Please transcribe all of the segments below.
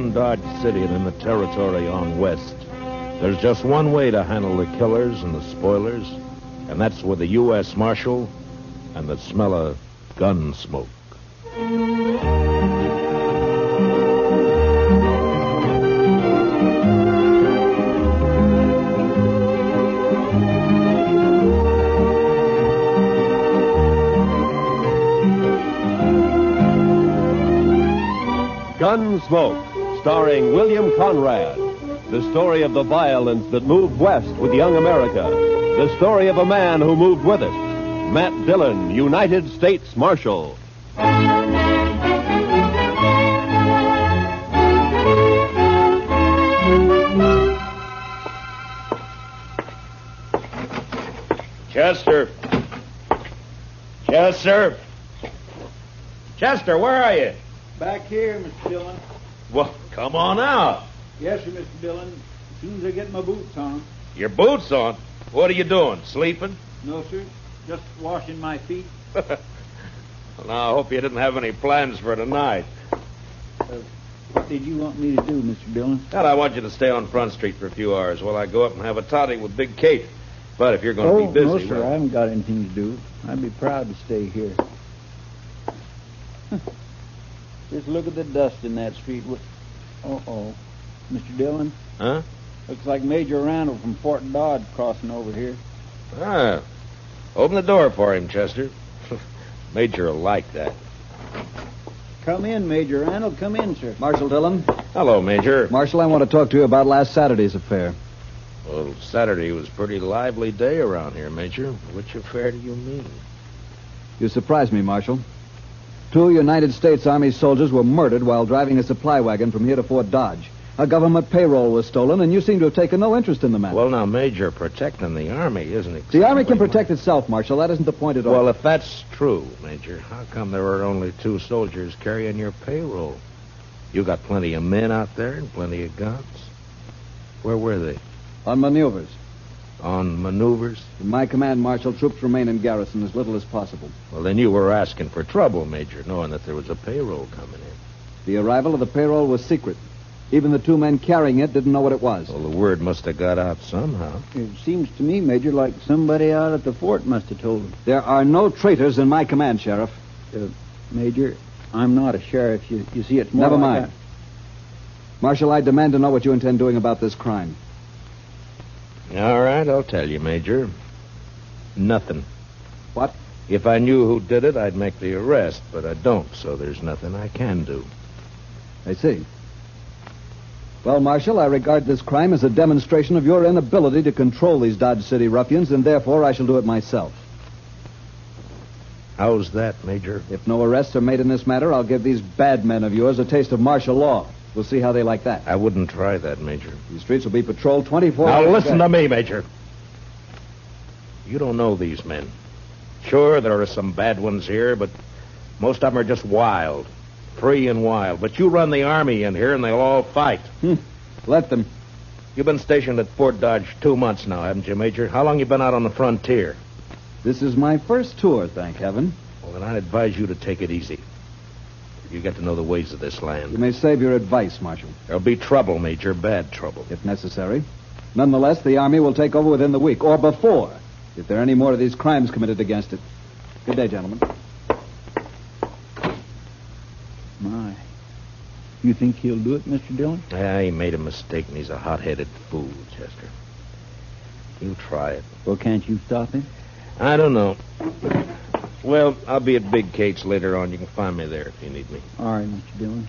around Dodge City and in the territory on west, there's just one way to handle the killers and the spoilers, and that's with a U.S. Marshal and the smell of gun smoke. Gunsmoke, starring William Conrad. The story of the violence that moved west with young America. The story of a man who moved with it. Matt Dillon, United States Marshal. Chester. Chester. Chester, where are you? Back here, Mr. Dillon. Well, come on out. Yes, sir, Mr. Dillon. As soon as I get my boots on. Your boots on? What are you doing, sleeping? No, sir. Just washing my feet. Well, now, I hope you didn't have any plans for tonight. What did you want me to do, Mr. Dillon? Well, I want you to stay on Front Street for a few hours while I go up and have a toddy with Big Kate. But if you're going to be busy... No, sir, I haven't got anything to do. I'd be proud to stay here. Just look at the dust in that street. Uh-oh. Mr. Dillon? Huh? Looks like Major Randall from Fort Dodge crossing over here. Ah. Open the door for him, Chester. Major will like that. Come in, Major Randall. Come in, sir. Marshal Dillon. Hello, Major. Marshal, I want to talk to you about last Saturday's affair. Well, Saturday was a pretty lively day around here, Major. Which affair do you mean? You surprised me, Marshal. 2 United States Army soldiers were murdered while driving a supply wagon from here to Fort Dodge. A government payroll was stolen, and you seem to have taken no interest in the matter. Well, now, Major, protecting the Army isn't exactly... The Army can protect itself, Marshal. That isn't the point at all. Well, if that's true, Major, how come there were only 2 soldiers carrying your payroll? You got plenty of men out there and plenty of guns. Where were they? On maneuvers. On maneuvers? In my command, Marshal, troops remain in garrison as little as possible. Well, then you were asking for trouble, Major, knowing that there was a payroll coming in. The arrival of the payroll was secret. Even the 2 men carrying it didn't know what it was. Well, the word must have got out somehow. It seems to me, Major, like somebody out at the fort must have told him. There are no traitors in my command, Sheriff. Major, I'm not a sheriff. You see, it's more Never like mind. Marshal, I demand to know what you intend doing about this crime. All right, I'll tell you, Major. Nothing. What? If I knew who did it, I'd make the arrest, but I don't, so there's nothing I can do. I see. Well, Marshal, I regard this crime as a demonstration of your inability to control these Dodge City ruffians, and therefore I shall do it myself. How's that, Major? If no arrests are made in this matter, I'll give these bad men of yours a taste of martial law. We'll see how they like that. I wouldn't try that, Major. These streets will be patrolled 24 hours. Now, listen to me, Major. You don't know these men. Sure, there are some bad ones here, but most of them are just wild. Free and wild. But you run the Army in here, and they'll all fight. Let them. You've been stationed at Fort Dodge 2 months now, haven't you, Major? How long you been out on the frontier? This is my first tour, thank heaven. Well, then I'd advise you to take it easy. You get to know the ways of this land. You may save your advice, Marshal. There'll be trouble, Major, bad trouble. If necessary. Nonetheless, the Army will take over within the week, or before, if there are any more of these crimes committed against it. Good day, gentlemen. My. You think he'll do it, Mr. Dillon? Yeah, he made a mistake, and he's a hot-headed fool, Chester. You try it. Well, can't you stop him? I don't know. Well, I'll be at Big Kate's later on. You can find me there if you need me. All right, Mr. Dillon.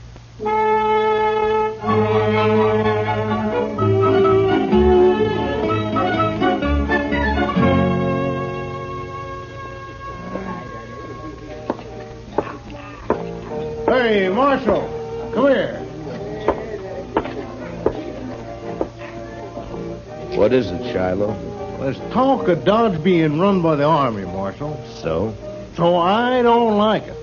Hey, Marshal, come here. What is it, Shiloh? There's talk of Dodge being run by the Army, Marshal. So? So I don't like it.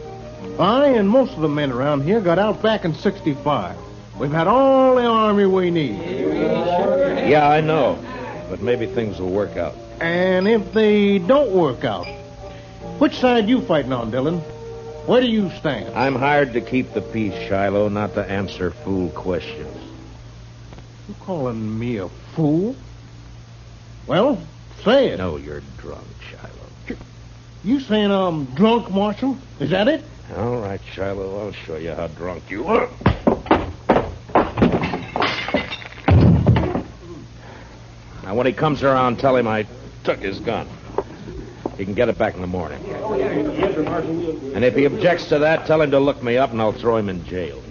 I and most of the men around here got out back in 65. We've had all the Army we need. Yeah, I know. But maybe things will work out. And if they don't work out, which side you fighting on, Dillon? Where do you stand? I'm hired to keep the peace, Shiloh, not to answer fool questions. You calling me a fool? Well, say it. No, you're drunk, Shiloh. You saying I'm drunk, Marshal? Is that it? All right, Shiloh, I'll show you how drunk you are. Now, when he comes around, tell him I took his gun. He can get it back in the morning. And if he objects to that, tell him to look me up and I'll throw him in jail.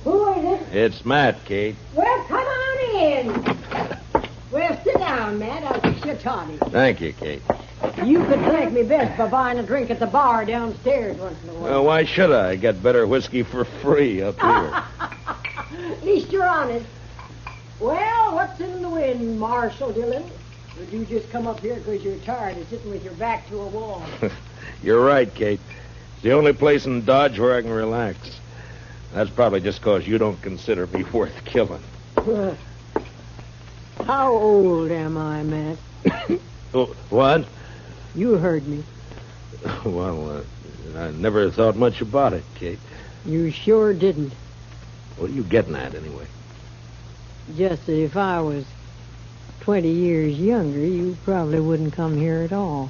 Who is it? It's Matt, Kate. Well, come on in. Well, sit down, Matt. I'll fix your toddy. Thank you, Kate. You could thank me best by buying a drink at the bar downstairs once in a while. Well, why should I? Get better whiskey for free up here. At least you're honest. Well, what's in the wind, Marshal Dillon? Or did you just come up here because you're tired of sitting with your back to a wall? You're right, Kate. It's the only place in Dodge where I can relax. That's probably just because you don't consider me worth killing. How old am I, Matt? Oh, what? You heard me. Well, I never thought much about it, Kate. You sure didn't. What are you getting at, anyway? Just that if I was 20 years younger, you probably wouldn't come here at all.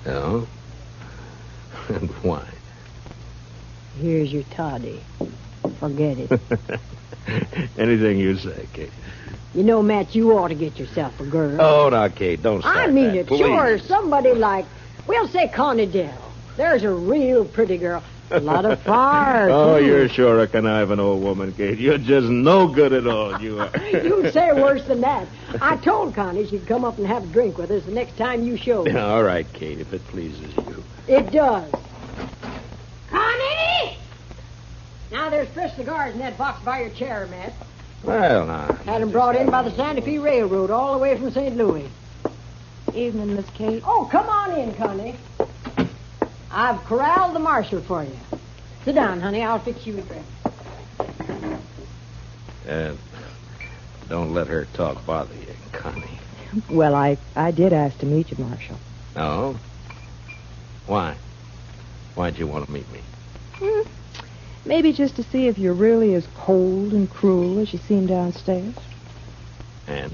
No? And why? Here's your toddy. Forget it. Anything you say, Kate. You know, Matt, you ought to get yourself a girl. Oh, now, Kate, don't start I mean that, it. please. Sure, somebody like, we'll say Connie Dell. There's a real pretty girl. A lot of fire, Oh, too. you're sure a conniving old woman, Kate. You're just no good at all, you are. You say worse than that. I told Connie she'd come up and have a drink with us the next time you showed. All right, Kate, if it pleases you. It does. Connie! Now, there's fresh cigars in that box by your chair, Matt. Well, now. Had them brought in by the Santa Fe Railroad all the way from St. Louis. Evening, Miss Kate. Oh, come on in, Connie. I've corralled the marshal for you. Sit down, honey. I'll fix you a drink. Don't let her talk bother you, Connie. Well, I did ask to meet you, Marshal. No? Why? Why'd you want to meet me? Maybe just to see if you're really as cold and cruel as you seem downstairs. And?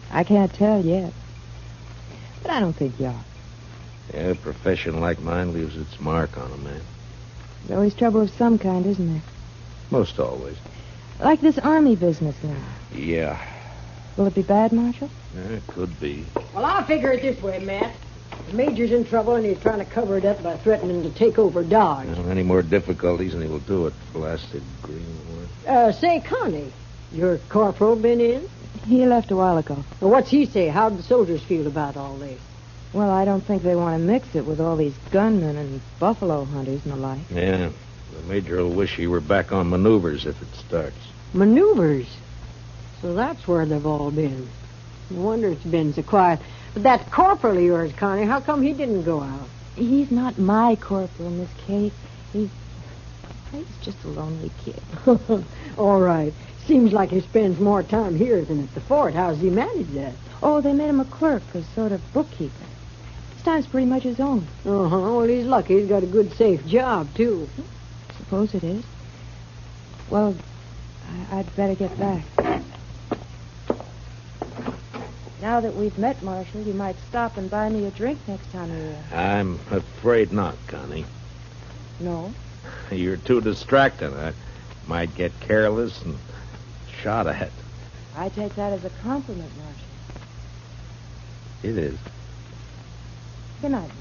I can't tell yet. But I don't think you are. Yeah, a profession like mine leaves its mark on a man. There's always trouble of some kind, isn't there? Most always. Like this army business now. Yeah. Will it be bad, Marshal? Yeah, it could be. Well, I'll figure it this way, Matt. The Major's in trouble, and he's trying to cover it up by threatening to take over Dodge. Any more difficulties, and he will do it. Blasted greenwood. Say, Connie, your corporal been in? He left a while ago. Well, what's he say? How'd the soldiers feel about all this? Well, I don't think they want to mix it with all these gunmen and buffalo hunters and the like. Yeah. The Major will wish he were back on maneuvers if it starts. Maneuvers? So that's where they've all been. No wonder it's been so quiet. But that corporal of yours, Connie, how come he didn't go out? He's not my corporal, Miss Kate. He's just a lonely kid. All right. Seems like he spends more time here than at the fort. How's he manage that? Oh, they made him a clerk, a sort of bookkeeper. This time's pretty much his own. Uh-huh. Well, he's lucky. He's got a good, safe job, too. Suppose it is. Well, I'd better get back. Now that we've met, Marshal, you might stop and buy me a drink next time you're here. I'm afraid not, Connie. No? You're too distracting. I might get careless and shot at. I take that as a compliment, Marshal. It is. Good night, Marshal.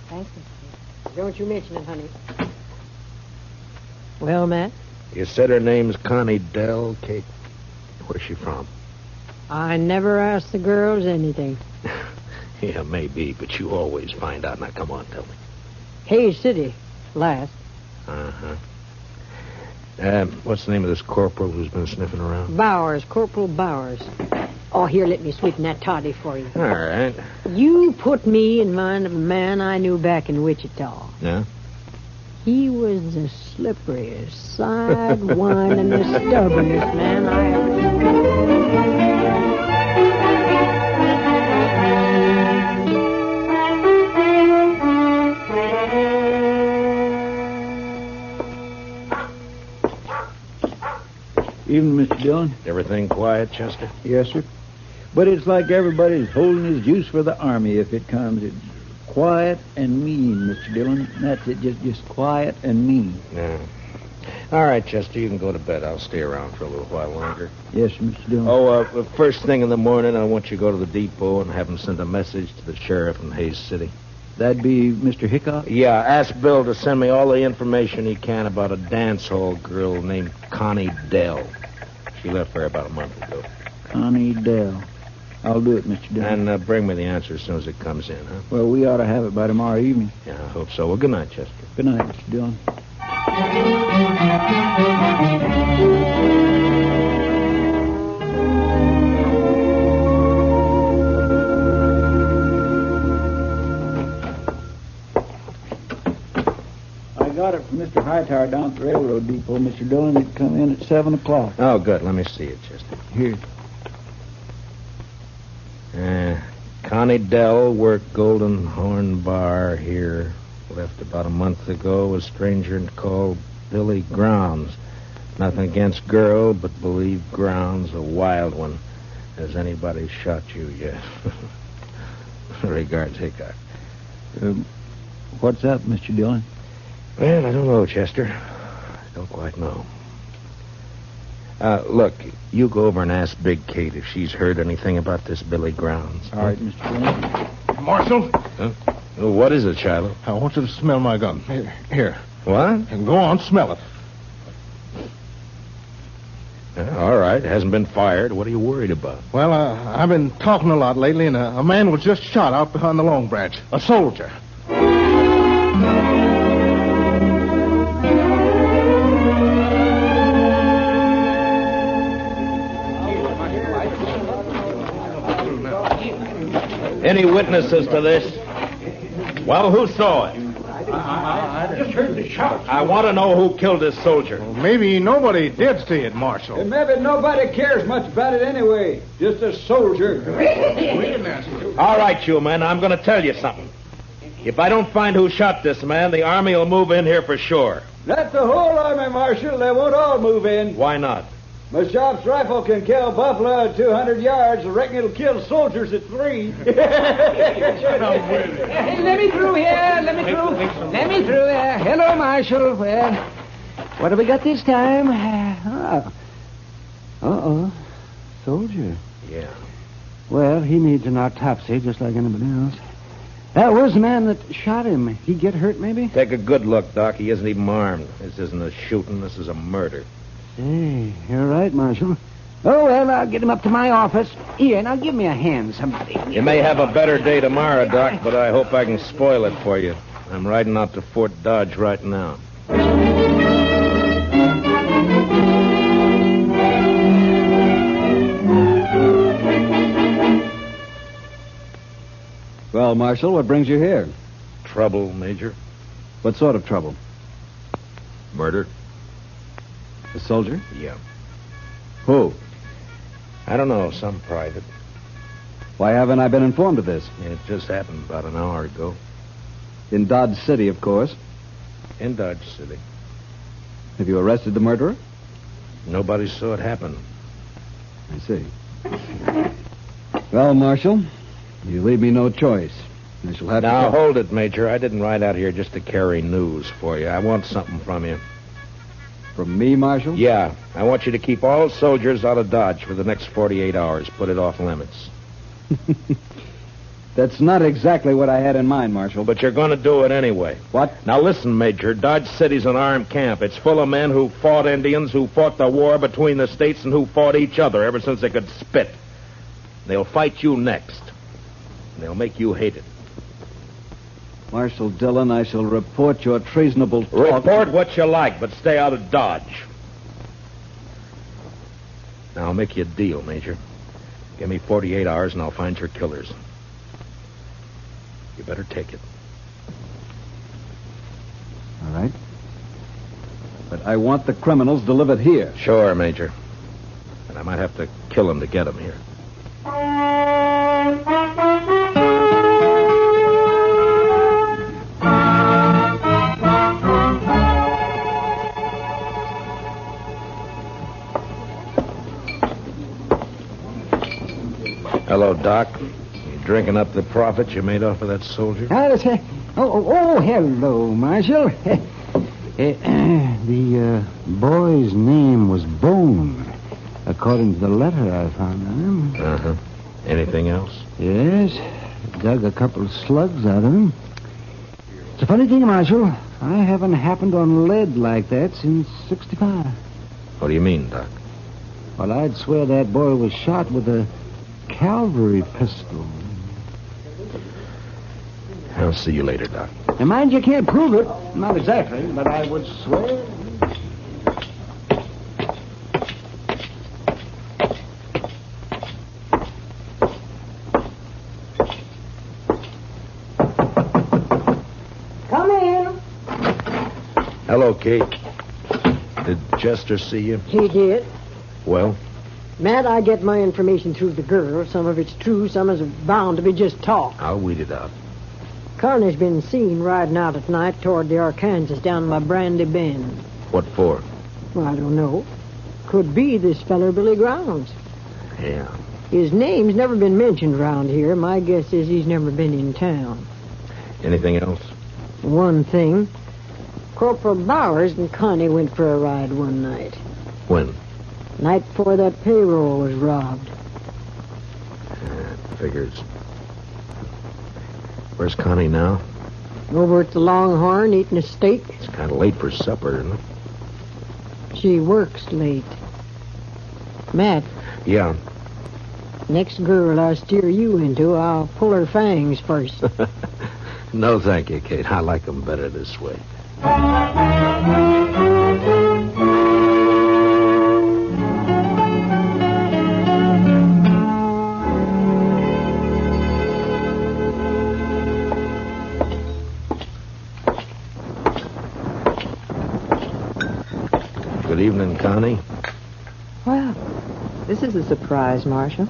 Thanks, Miss Kate. Don't you mention it, honey. Well, Matt? You said her name's Connie Dell, Kate. Where's she from? I never ask the girls anything. Yeah, maybe, but you always find out. Now, come on, tell me. Hayes City, last. Uh-huh. What's the name of this corporal who's been sniffing around? Bowers, Corporal Bowers. Oh, here, let me sweeten that toddy for you. All right. You put me in mind of a man I knew back in Wichita. Yeah? He was the slipperiest, sidewindingest, stubbornest man I ever Evening, Mr. Dillon. Everything quiet, Chester? Yes, sir. But it's like everybody's holding his juice for the Army if it comes. It's quiet and mean, Mr. Dillon. That's it, just quiet and mean. Yeah. All right, Chester, you can go to bed. I'll stay around for a little while longer. Yes, Mr. Dillon. First thing in the morning, I want you to go to the depot and have him send a message to the sheriff in Hayes City. That'd be Mr. Hickok? Yeah, ask Bill to send me all the information he can about a dance hall girl named Connie Dell. She left there about a month ago. Connie Dell. I'll do it, Mr. Dillon. And bring me the answer as soon as it comes in, huh? Well, we ought to have it by tomorrow evening. Yeah, I hope so. Well, good night, Chester. Good night, Mr. Dillon. I got it from Mr. Hightower down at the railroad depot, Mr. Dillon. It'd come in at 7 o'clock. Oh, good. Let me see it, Chester. Here. Connie Dell worked Golden Horn Bar here. Left about a month ago. A stranger called Billy Grounds. Nothing against girl, but believe Grounds a wild one. Has anybody shot you yet? Regards, Hickok. What's up, Mr. Dillon? Well, I don't know, Chester. I don't quite know. Look, you go over and ask Big Kate if she's heard anything about this Billy Grounds. All right, Mr. Dillon. Marshal, Huh? Well, what is it, Shiloh? I want you to smell my gun. Here. What? And go on, smell it. All right. It hasn't been fired. What are you worried about? Well, I've been talking a lot lately, and a man was just shot out behind the Long Branch. A soldier. Any witnesses to this? Well, who saw it? I just heard the shot. I want to know who killed this soldier. Maybe nobody did see it, Marshal. And maybe nobody cares much about it anyway. Just a soldier. All right, you men, I'm going to tell you something. If I don't find who shot this man, the Army will move in here for sure. That's the whole army, Marshal. They won't all move in. Why not? My shop's rifle can kill buffalo at 200 yards. I reckon it'll kill soldiers at 3. Let me through here. Let me through here. Hello, Marshal. Well, what have we got this time? Uh-oh. Soldier. Yeah. Well, he needs an autopsy just like anybody else. Where's the man that shot him? He get hurt, maybe? Take a good look, Doc. He isn't even armed. This isn't a shooting. This is a murder. Hey, you're right, Marshal. Oh, well, I'll get him up to my office. Here, now give me a hand, somebody. You may have a better day tomorrow, Doc, but I hope I can spoil it for you. I'm riding out to Fort Dodge right now. Well, Marshal, what brings you here? Trouble, Major? What sort of trouble? Murder? The soldier? Yeah. Who? I don't know, some private. Why haven't I been informed of this? It just happened about an hour ago. In Dodge City, of course. In Dodge City. Have you arrested the murderer? Nobody saw it happen. I see. Well, Marshal, you leave me no choice. I shall have Now, to... hold it, Major. I didn't ride out here just to carry news for you. I want something from you. From me, Marshal? Yeah. I want you to keep all soldiers out of Dodge for the next 48 hours. Put it off limits. That's not exactly what I had in mind, Marshal. But you're going to do it anyway. What? Now, listen, Major. Dodge City's an armed camp. It's full of men who fought Indians, who fought the war between the states, and who fought each other ever since they could spit. They'll fight you next. And they'll make you hated. Marshal Dillon, I shall report your treasonable talk. Report what you like, but stay out of Dodge. Now, I'll make you a deal, Major. Give me 48 hours, and I'll find your killers. You better take it. All right. but I want the criminals delivered here. Sure, Major. And I might have to kill him to get him here. Hello, Doc. You drinking up the profits you made off of that soldier? Hello, Marshal. The boy's name was Bone, according to the letter I found on him. Uh-huh. Anything else? Yes. Dug a couple of slugs out of him. It's a funny thing, Marshal. I haven't happened on lead like that since 65. What do you mean, Doc? Well, I'd swear that boy was shot with a cavalry pistol. I'll see you later, Doc. Now, mind you can't prove it. Not exactly, but I would swear. Come in. Hello, Kate. Did Chester see you? He did. Well? Matt, I get my information through the girl. Some of it's true, some is bound to be just talk. I'll weed it out. Connie's been seen riding out at night toward the Arkansas down by Brandy Bend. What for? Well, I don't know. Could be this feller Billy Grounds. Yeah. His name's never been mentioned around here. My guess is he's never been in town. Anything else? One thing. Corporal Bowers and Connie went for a ride one night. When? Night before that payroll was robbed. Figures. Where's Connie now? Over at the Longhorn eating a steak. It's kind of late for supper, isn't it? She works late. Matt, Yeah. next girl I steer you into, I'll pull her fangs first. No, thank you, Kate. I like them better this way. Good evening, Connie. Well, this is a surprise, Marshal.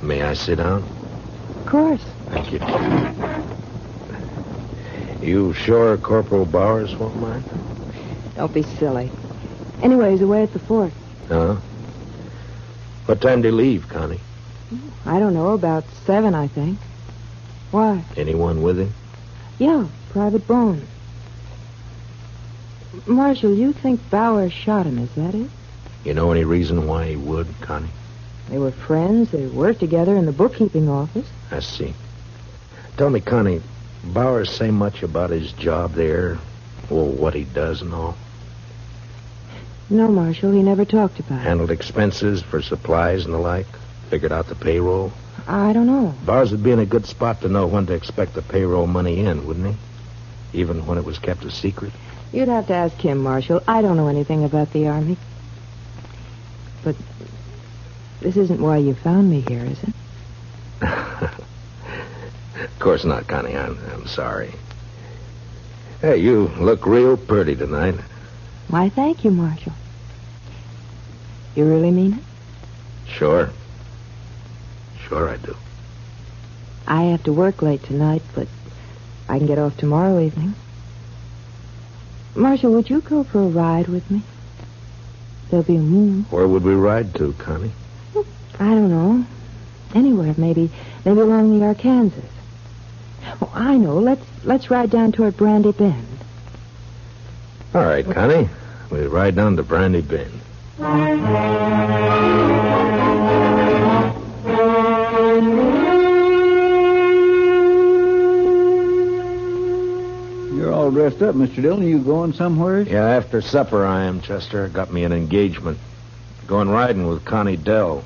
May I sit down? Of course. Thank you. You sure Corporal Bowers won't mind? Don't be silly. Anyway, he's away at the fort. Huh? What time do you leave, Connie? I don't know, about 7, I think. Why? Anyone with him? Yeah, Private Bone. Marshal, you think Bowers shot him, is that it? You know any reason why he would, Connie? They were friends. They worked together in the bookkeeping office. I see. Tell me, Connie, Bowers say much about his job there? Or what he does and all? No, Marshal, he never talked about it. Handled expenses for supplies and the like? Figured out the payroll? I don't know. Bowers would be in a good spot to know when to expect the payroll money in, wouldn't he? Even when it was kept a secret? You'd have to ask him, Marshal. I don't know anything about the Army. But this isn't why you found me here, is it? Of course not, Connie. I'm sorry. Hey, you look real pretty tonight. Why, thank you, Marshal. You really mean it? Sure. Sure I do. I have to work late tonight, but I can get off tomorrow evening. Marshal, would you go for a ride with me? There'll be a moon. Where would we ride to, Connie? I don't know. Anywhere, maybe along the Arkansas. Oh, I know. Let's ride down toward Brandy Bend. All right, Connie. We'll ride down to Brandy Bend. You're all dressed up, Mr. Dillon. Are you going somewhere? Yeah, after supper I am, Chester. Got me an engagement. Going riding with Connie Dell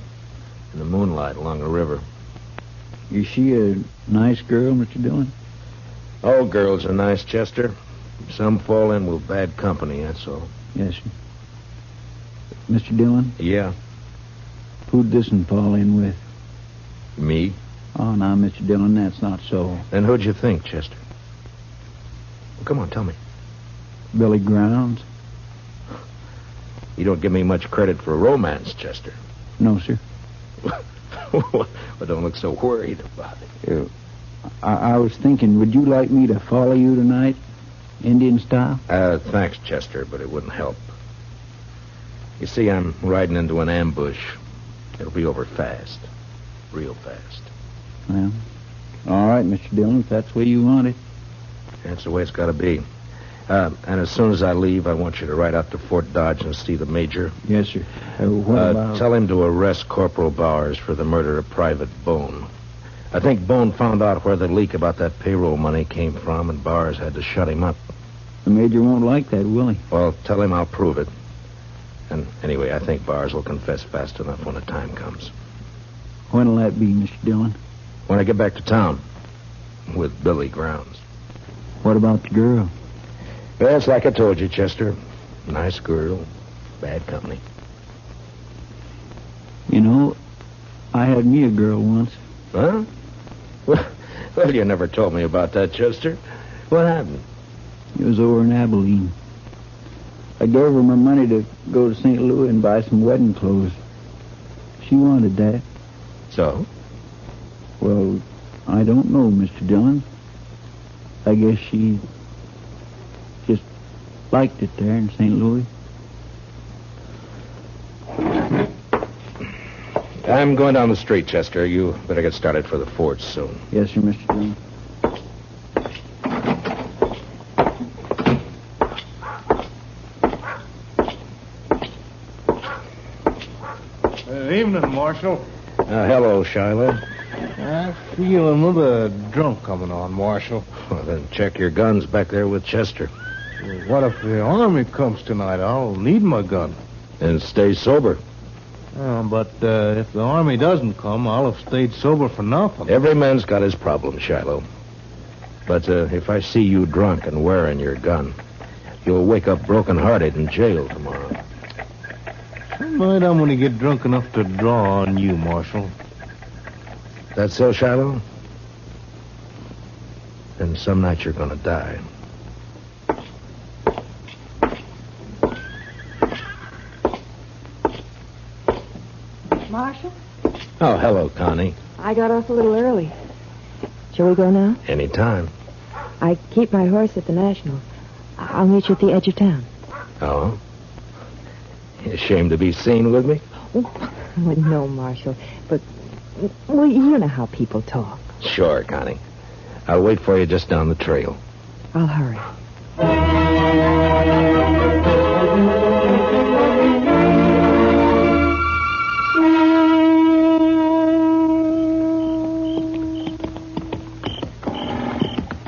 in the moonlight along the river. Is she a nice girl, Mr. Dillon? All girls are nice, Chester. Some fall in with bad company, that's all. Yes, sir. Mr. Dillon, Yeah, who'd this one fall in with? me? Oh, now, Mr. Dillon, that's not so. Then who'd you think, Chester? Well, come on, tell me. Billy Grounds? You don't give me much credit for romance, Chester. No, sir. Well, don't look so worried about it. I was thinking, would you like me to follow you tonight, Indian style? Thanks, Chester, but it wouldn't help. You see, I'm riding into an ambush. It'll be over fast. Real fast. Well, all right, Mr. Dillon, if that's the way you want it. That's the way it's got to be. And as soon as I leave, I want you to ride out to Fort Dodge and see the major. Yes, sir. What about... Tell him to arrest Corporal Bowers for the murder of Private Bone. I think Bone found out where the leak about that payroll money came from, and Bowers had to shut him up. The major won't like that, will he? Well, tell him I'll prove it. And anyway, I think Bowers will confess fast enough when the time comes. When'll that be, Mr. Dillon? When I get back to town. With Billy Grounds. What about the girl? Well, it's like I told you, Chester. Nice girl. Bad company. You know, I had me a girl once. Huh? Well, you never told me about that, Chester. What happened? It was over in Abilene. I gave her my money to go to St. Louis and buy some wedding clothes. She wanted that. So? Well, I don't know, Mr. Dillon. I guess she just liked it there in St. Louis. I'm going down the street, Chester. You better get started for the fort soon. Yes, sir, Mr. Dillon. Evening, Marshal. Hello, Shiloh. I feel another drunk coming on, Marshal. Well, then check your guns back there with Chester. What if the army comes tonight? I'll need my gun. And stay sober. But if the army doesn't come, I'll have stayed sober for nothing. Every man's got his problem, Shiloh. But if I see you drunk and wearing your gun, you'll wake up broken-hearted in jail tomorrow. Tonight I'm going to get drunk enough to draw on you, Marshal. That so, Shiloh? And some night you're going to die. Marshal? Oh, hello, Connie. I got off a little early. Shall we go now? Anytime. I keep my horse at the National. I'll meet you at the edge of town. Oh? You ashamed to be seen with me? Oh, well, no, Marshal. But, well, you know how people talk. Sure, Connie. I'll wait for you just down the trail. I'll hurry.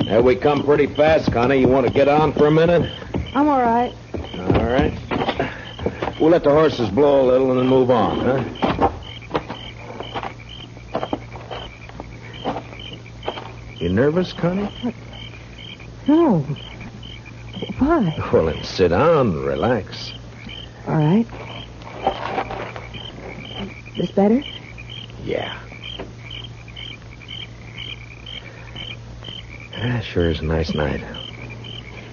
There we come pretty fast, Connie. You want to get on for a minute? I'm all right. All right. We'll let the horses blow a little and then move on, huh? You nervous, Connie? No. Why? Well, then sit down and relax. All right. This better? Yeah. Sure is a nice night.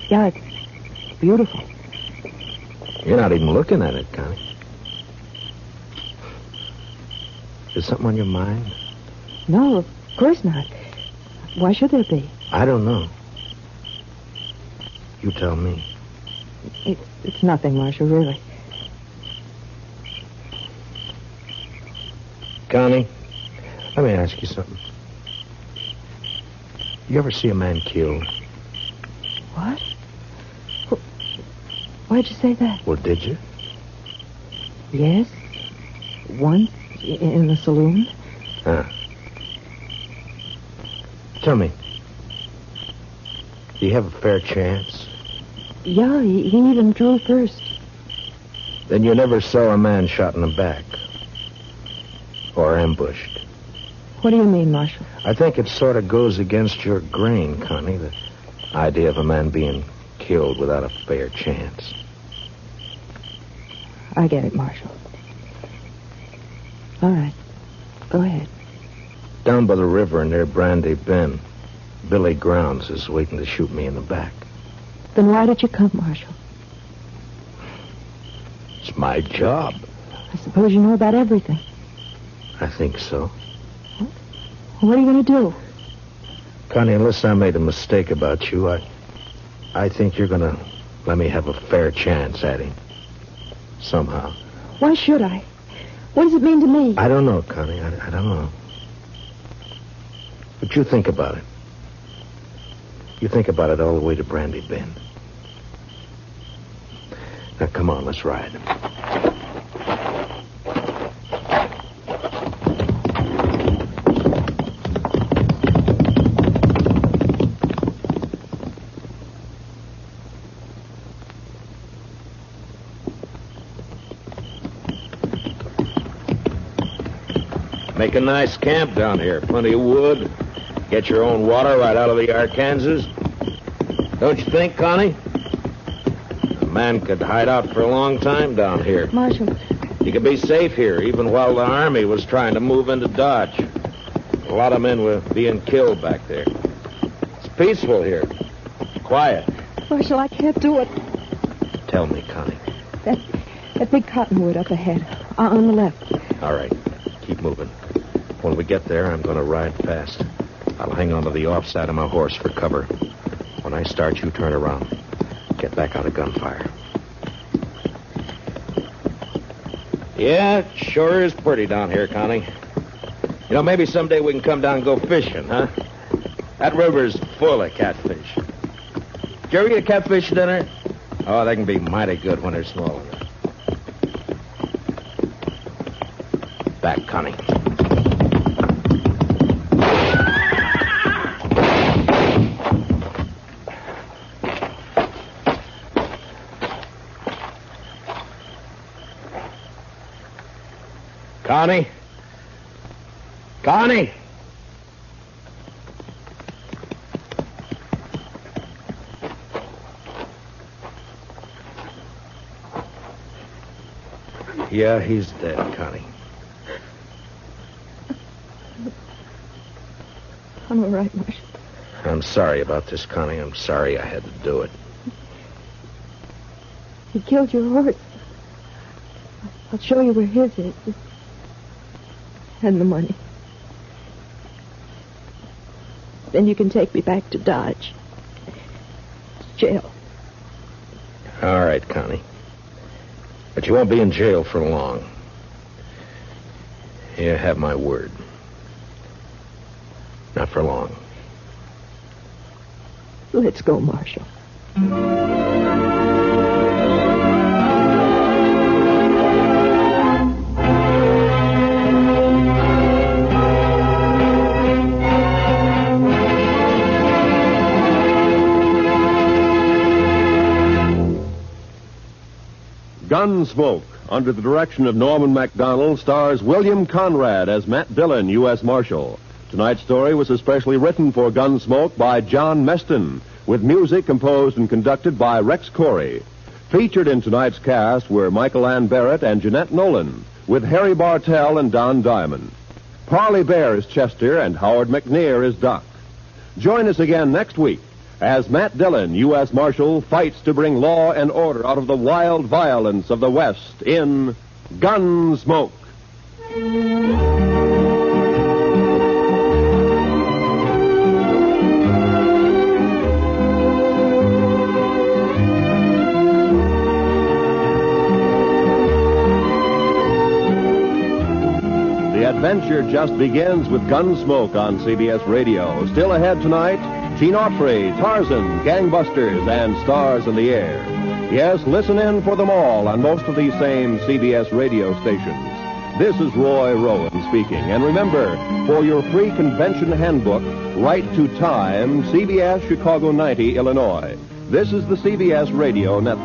Yeah, it's beautiful. You're not even looking at it, Connie. Is something on your mind? No, of course not. Why should there be? I don't know. You tell me. It's nothing, Marshal, really. Connie, let me ask you something. You ever see a man killed? What? Why'd you say that? Well, did you? Yes. Once in the saloon. Huh. Tell me, do you have a fair chance? Yeah, he even drew first. Then you never saw a man shot in the back. Or ambushed. What do you mean, Marshal? I think it sort of goes against your grain, Connie, the idea of a man being killed without a fair chance. I get it, Marshal. All right. Go ahead. Down by the river near Brandy Bend, Billy Grounds is waiting to shoot me in the back. Then why did you come, Marshal? It's my job. I suppose you know about everything. I think so. What are you going to do? Connie, unless I made a mistake about you, I think you're going to let me have a fair chance at him. Somehow. Why should I? What does it mean to me? I don't know, Connie. I don't know. But you think about it. You think about it all the way to Brandy Bend. Now, come on, let's ride. Make a nice camp down here. Plenty of wood. Get your own water right out of the Arkansas. Don't you think, Connie? A man could hide out for a long time down here. Marshal. He could be safe here, even while the Army was trying to move into Dodge. A lot of men were being killed back there. It's peaceful here. Quiet. Marshal, I can't do it. Tell me, Connie. That big cottonwood up ahead. On the left. All right. Keep moving. When we get there, I'm going to ride fast. I'll hang onto the offside of my horse for cover. When I start, you turn around. Get back out of gunfire. Yeah, it sure is pretty down here, Connie. You know, maybe someday we can come down and go fishing, huh? That river's full of catfish. Did you ever get catfish dinner? Oh, they can be mighty good when they're small enough. Back, Connie. Connie? Connie? Yeah, he's dead, Connie. I'm all right, Marshal. I'm sorry about this, Connie. I'm sorry I had to do it. He killed your horse. I'll show you where his is. And the money. Then you can take me back to Dodge. Jail. All right, Connie. But you won't be in jail for long. You have my word. Not for long. Let's go, Marshal. Gunsmoke, under the direction of Norman MacDonald, stars William Conrad as Matt Dillon, U.S. Marshal. Tonight's story was especially written for Gunsmoke by John Meston, with music composed and conducted by Rex Corey. Featured in tonight's cast were Michael Ann Barrett and Jeanette Nolan, with Harry Bartell and Don Diamond. Parley Bear is Chester, and Howard McNear is Doc. Join us again next week as Matt Dillon, U.S. Marshal, fights to bring law and order out of the wild violence of the West in Gunsmoke. The adventure just begins with Gunsmoke on CBS Radio. Still ahead tonight, Gene Autry, Tarzan, Gangbusters, and Stars in the Air. Yes, listen in for them all on most of these same CBS radio stations. This is Roy Rowan speaking. And remember, for your free convention handbook, write to Time, CBS, Chicago 90, Illinois. This is the CBS Radio Network.